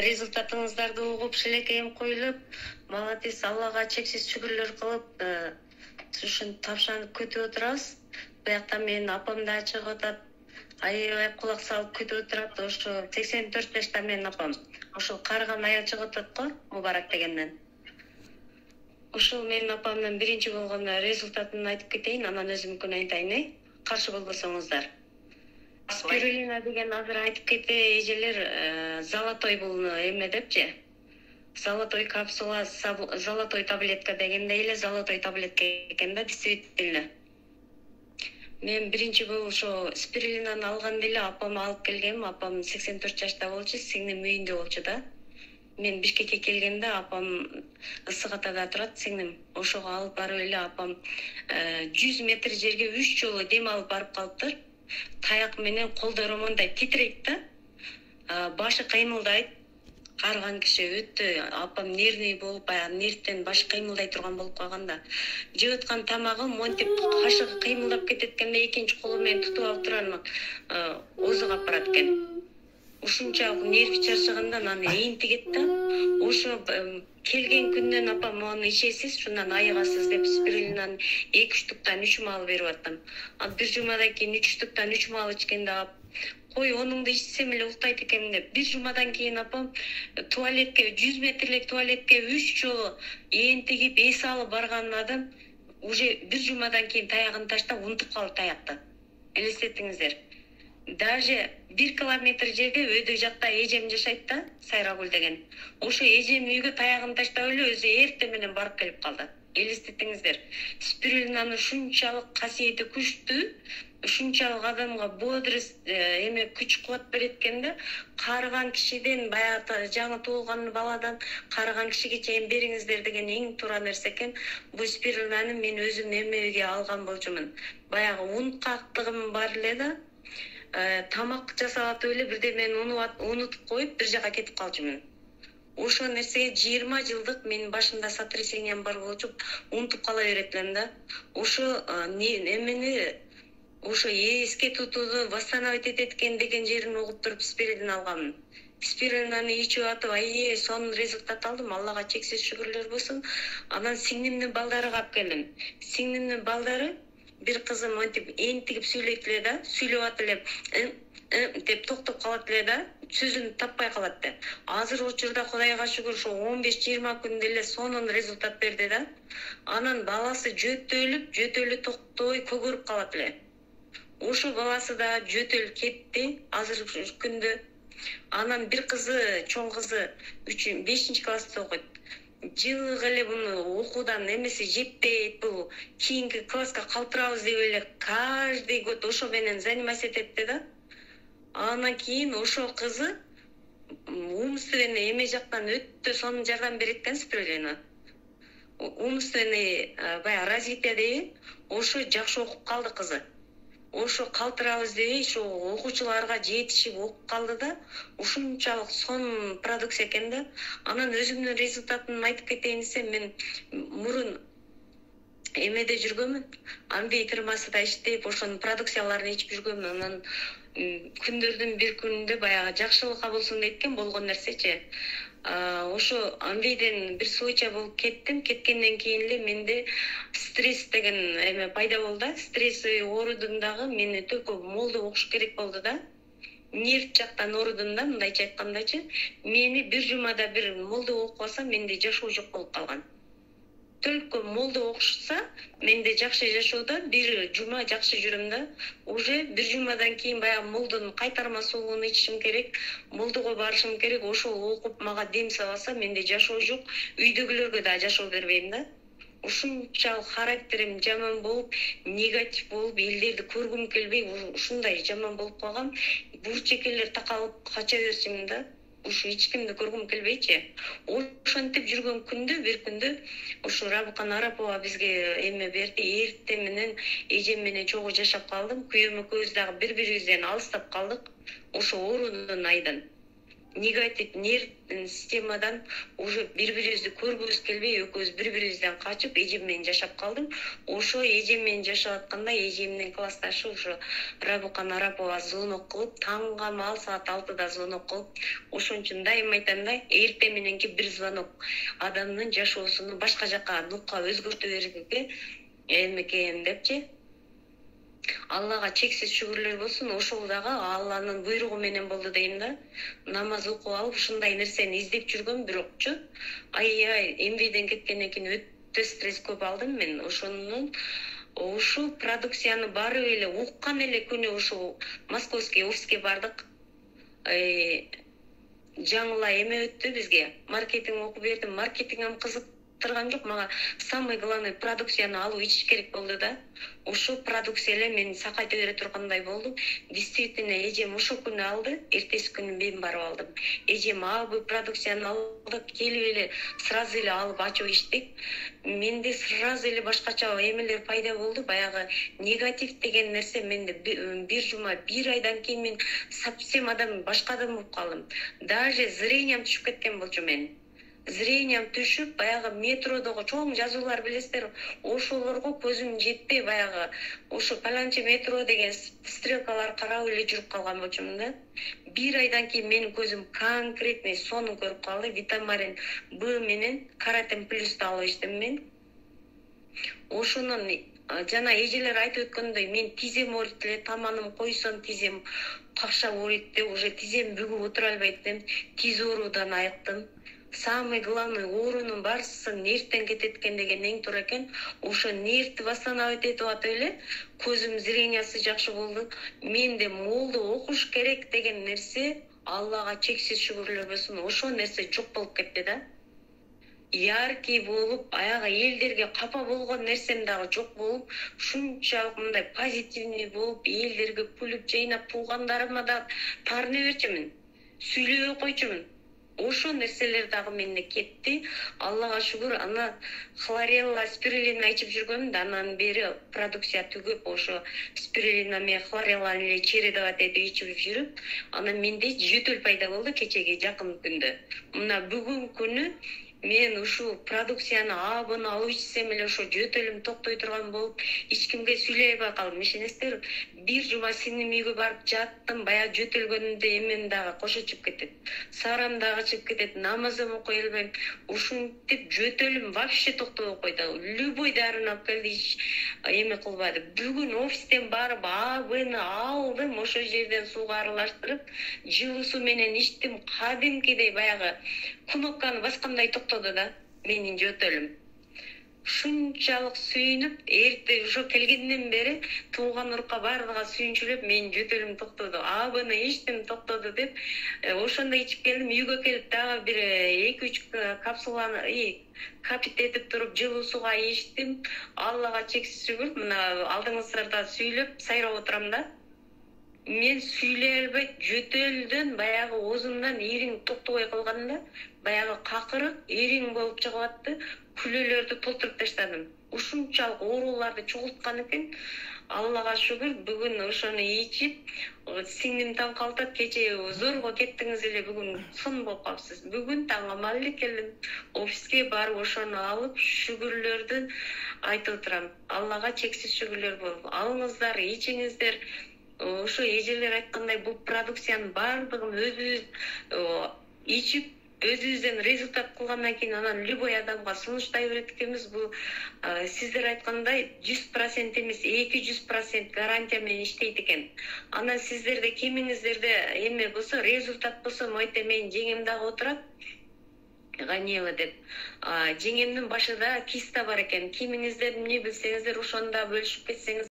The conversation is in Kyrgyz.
результатыңыздарды угуп шилекейим коюлуп, молодец, Аллага чексиз шүгүрлөр кылып, ушинтип тапшанып күтүп отурабыз. Буякта менин апам да чыгып атат. Аябай кулак салып күтүп отурат. Ошо 84 жашта менин апам. Ошол карыган аял чыгып атат го, Мубарак дегенден. Ошол менин апамдын биринчи болгон результатын айтып кетейин, анан өзүмүнкүн айтайын, каршы болбосоңуздар. Спирулина деген азыр айтып кетти эжелер, золотой бул эме депчи. Золотой капсула, золотой таблетка дегенде эле золотой таблетка экен да, действительно. Мен биринчи болуп ошо спирулинаны алганда эле апама алып келгем. Апам 84 жашта болчу, сиңдим үйүндө болчу да. Мен Бишкекке келгенде апам Ысык Атада турат, сиңдим. Ошого алып барып эле апам 100 метр жерге 3 жолу дем алып барып калыптыр. Таяк менен колдору мындай титрейт да. Башы кыймылдайт. Карыган киши өтө апам нервный болуп, баягы нервтен башы кыймылдай турган болуп калган да. Жеп аткан тамагы монтип кашыгы кыймылдап кететкенде экинчи колу менен тутуп алып туран оозуга алып барат экен. Ушунчалык нерви чарчаганда анан эйинтигет да. Ошо келген күндөн апам мону ичесиз, шундан айыгасыз деп спирулинаны 2 штуктан 3 маал берип аттым. Бир жумадан кийин 3 штуктан 3 маал ичкенде кой онуңду ичсем эле уктайт экенмин деп. Бир жумадан кийин апам туалетке 100 метрлик туалетке 3 жолу ээнтигип эс алып барган адам уже бир жумадан кийин таягын таштап унутуп калып таякты. Элестетиңиздер. Даже 1 километр жерде өйдө жакта эжем жашайт да, Сайрагүл деген. Ошо эжем үйгө таягын таштап эле өзү эрте менен барып келип калды. Элестетиңиздер. Спирулинанын ушунчалык касиети күчтүү, ушунчалык адамга бодрость, күч кубат берет экен да. Карыган кишиден, баягы жаңы туулган баладан карыган кишиге чейин бериңиздер деген эң туура нерсе экен. Бул спирулинаны мен өзүм эмеге алган болчумун. Баягы унуткактыгым бар эле да. Тамак жасап атып эле бирдемени унутуп коюп бир жака кетип калчумун. Ошо нерсеге 20 жылдык менин башымда сотрясением бар болчу, унутуп кала берет элем да. Ошо эмени ошо эске тутууну восстановить этет экен деген жерин угуп туруп спирулин алганмын. Спирулинаны ичип атып, сонун результат алдым. Аллага чексиз шүгүрлөр болсун. Анан сиңдимдин балдарыга алып келдим. Сиңдимдин балдары бир кызым монтип ээнтигип сүйлөйт эле да, сүйлөп атып эле деп токтоп калат эле да, сөзүн таппай калат да. Азыр учурда Кудайга шүгүр ошо 15-20 күндө эле сонун результат берди да. Анан баласы жөтөлүп токтой көгөрүп калат эле. Ошо баласы да жөтөл кетти азыркы күндө. Анан бир кызы, чоң кызы 5 класста окуйт. Жылык эле буну окуудан эмеси жетпейт, бул кийинки класска калтырабыз деп эле каждый год ошо менен заниматься этет да. Анан кийин ошо кызы умственный эме жактан өтө сонун жардам берет экен спирулина. Умственный баягы развитие дейби, ошо жакшы окуп калды кызы. Ошо калтырабыз дебей, ошо окуучуларга жетишип окуп калды да. Ушунчалык сонун продукция экен да. Анан өзүмдүн результатын айтып кетейин десем, мен мурун эмеде жүргөмүн. Амбей фирмасында иштеп, ошонун продукцияларын ичип жүргөмүн. Анан күндөрдүн бир күнүндө баягы жакшылыкка болсун дейт экен, болгон нерсечи. Ошо Амбейден бир случай болуп кеттим. Кеткенден кийин эле менде стресс деген эме пайда болду. Стресс оорудум дагы мени только молду окуш керек болду да. Нерв жактан оорудум да, мындайча айткандачы. Мени бир жумада бир молду окуп алса, менде жашоо жок болуп калган. Только молду окушса, менде жакшы жашоодо бир жума жакшы жүрөм да. Уже бир жумадан кийин баягы молдун кайтарма сууну ичишим керек, молдуга барышым керек. Ошол окуп мага дем салса, менде жашоо жок. Үйдөгүлөргө да жашоо бербейм да. Ушунчалык характерим жаман болуп, негатив болуп, элдерди көргүм келбей, ушундай жаман болуп калгам. Бурчекелер такалып кача берчимин да. Ушу эч кимди көргүм келбейчи. Ошентип жүргөн күндө бир күндө ушу Рабыкан Арапова бизге эме берди. Эрте менен эжем менен чогуу жашап калдым. Күйөөм экөөбүз дагы бири-бирибизден алыстап калдык. Ошо оорунун айдан. негатив нерв системадан уже бири бирибизди көргүбүз келбей экөөбүз бири бирибизден качып эжем менен жашап калдым. Ошо эжем менен жашап атканда эжемдин классташы ушу Рабукан Арапова звонок кылып, таңга маал саат 6-да звонок кылып, ошон үчүн дайыма айтам да, эртең мененки бир звонок адамдын жашоосуну башка жака нукка өзгөртө берге эме экен депчи. Аллага чексиз шүгүрлөр болсун. Ошол дагы Алланын буйругу менен болду дейм да. Намаз окуп алып ушундай нерсени издеп жүргөм, бирокчу аябай эмбиден кеткенден кийин өтө стресс көп алдым мен. Ошонун ушу продукцияны баары эле уккан эле күнү ушу Московский офиске бардык. Жаңыла эме өттү бизге. Маркетинг окуп бердим. Маркетингем кызыктырган жок. Мага самый главный продукцияны алып ичиш керек болду да. Ошо продукция эле мени сакайта бере тургандай болду. Действительно, эжем ошо күнү алды, эртеси күнү мен барып алдым. Эжем бул продукцияны алдык, келип эле сразу эле алып ачып иштик. Менде сразу эле башкача эмелер пайда болду. Баягы негатив деген нерсе менде бир жума, бир айдан кийин мен совсем башка адам болуп калдым. Даже зрением түшүп кеткен болчу мен. Зрением түшүп, баягы метродогу чоң жазуулар билесиздер, ошолорго көзүм жетпей, баягы ошо паланчы метро деген стрелкалар карап эле жүрүп калган болчумун да. Бир айдан кийин менин көзүм конкретный сонун көрүп калды. Витамарин Б менен Каратин плюсту алып иштим мен. Ошонун жана эжелер айтып өткөндөй, мен тизем ооруйт эле, таманым койсом тизем какшап ооруйт деп, уже тизем бүгүп отура албайтым. Тиз оорудан айыктым. Самый главный оорунун баарысын нервтен кетет экен деген эң туура экен. Ошо нервти восстановить этип атып эле көзүм зрениясы жакшы болду. Менде молду окуш керек деген нерсе, Аллага чексиз шүгүрлөр болсун, ошо нерсе жок болуп кетти да. Яркий болуп, аяга элдерге капа болгон нерсем дагы жок болуп, ушунчалык мындай позитивный болуп, элдерге күлүп жайнап, туугандарыма да таарына берчүмүн, сүйлөбөй койчумун. Ошо нерселер дагы менде кетти. Аллага шүгүр. Ана хлорелла, спирулина ичип жүргөм да, андан бери продукция түгөп, ошо спирулина менен хлорелланы эле чередовать этип ичип жүрүп, анан менде жөтөл пайда болду кечеги жакын күндө. Мына бүгүн күнү мен ушу продукцияны абын алып ичсем эле ошо жөтөлүм токтой турган болуп, эч кимге сүйлөй албай калдым. Ишенесиздер, бир жума сиңдим үйгө барып жаттым, баягы жөтөлгөнүмдө эмен дагы кошо чыгып кетет. Сарам дагы чыгып кетет, намазым окуй албайм. Ушинтип жөтөлүм вообще токтобой койду. Любой дарыны алып келди, эме кылбады. Бүгүн офистен барып абыны алдым, ошо жерден сууга аралаштырып, жылуу суу менен ичтим. Кадимкидей баягы кнопканы баскандай токтоду да менин жөтөлүм. Ушунчалык сүйүнүп, эрте ошо келгенден бери тууган урукка баардыгы сүйүнчүлөп, менин жөтөлүм токтоду, абыны ичтим, токтоду деп, ошондо ичип келдим. Үйгө келип дагы бир 2-3 капсуланы капит этип туруп жылуу сууга ичтим. Аллага чексиз шүгүр. Мына алдыңыздарда сүйлөп сайрап отурам да. Мен сүйлөй албай, жөтөлдөн баягы оозумдан ириң токтобой калганда, баягы какырык ириң болуп чыгып атты. Күлөлөрдү толтуруп таштадым. Ушунчалык ооруларды чогулткан экен. Аллага шүгүр, бүгүн ошону ичип, сиңдим таң калтат, кече зорго кеттиңиз эле, бүгүн сон болуп калыпсыз. Бүгүн таңга маал эле келдим. Офиске барып ошону алып, шүгүрлөрдү айтып отурам. Аллага чексиз шүгүрлөр болуп. Алыңыздар, ичиңиздер. Ошо эжелер айткандай, бул продукциянын баардыгын өзүбүз ичип, өзүбүздөн результат кылгандан кийин анан любой адамга сунуштай берет экенбиз. Бул сиздер айткандай 100% эмес, 200% гарантия менен иштейт экен. Анан сиздерде кимиңиздерде эме болсо, результат болсо, мойте менин жеңем дагы отурат. Ганиева деп. Жеңемдин башында киста бар экен. Кимиңиздер эмне билсеңиздер, ошону да бөлүшүп кетсеңиз